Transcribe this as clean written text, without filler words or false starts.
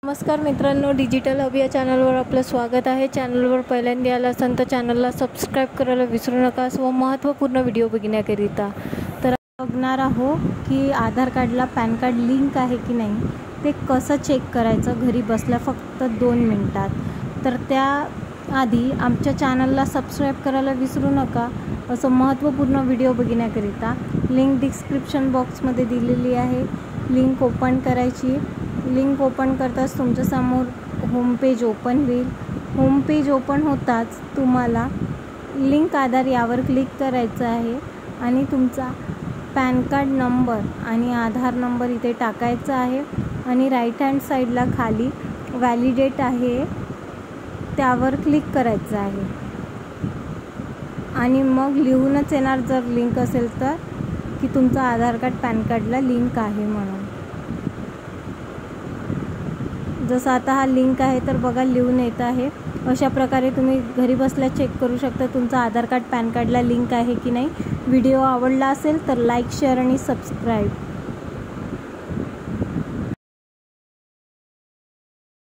नमस्कार मित्रांनो, digital hub या चॅनलवर आपलं स्वागत आहे। चॅनलवर पहिल्यांदा आला असाल तर चॅनलला सबस्क्राईब करायला विसरू नका व महत्त्वपूर्ण व्हिडिओ बघण्याकरिता। तर बघणार आहोत की आधार कार्डला पॅन कार्ड लिंक आहे की नाही ते कसं चेक करायचं घरी बसल्या फक्त 2 मिनिटात। तर त्याआधी आमच्या चॅनलला सबस्क्राईब करायला विसरू नका असं महत्त्वपूर्ण व्हिडिओ बघण्याकरिता। लिंक डिस्क्रिप्शन बॉक्समध्ये दिलेली आहे, लिंक ओपन करायची। लिंक ओपन करताच तुमच्या समोर होम पेज ओपन होईल। होम पेज ओपन होताच तुम्हाला लिंक आधार यावर क्लिक करायचं आहे आणि तुमचा पॅन कार्ड नंबर आणि आधार नंबर इथे टाकायचा आहे आणि राईट हँड साईडला खाली व्हॅलिडेट आहे त्यावर क्लिक करायचं आहे आणि मग लिहूनच येणार जर लिंक असेल तर की तुमचा आधार कार्ड पॅन कार्डला लिंक आहे म्हणून। जसं आता हा लिंक आहे तर बघा लिहून येत आहे। अशा प्रकारे तुम्ही घरी बसल्या चेक करू शकता तुमचा आधार कार्ड पॅन कार्डला लिंक आहे की नाही। व्हिडिओ आवडला असेल तर लाईक, शेअर आणि सबस्क्राईब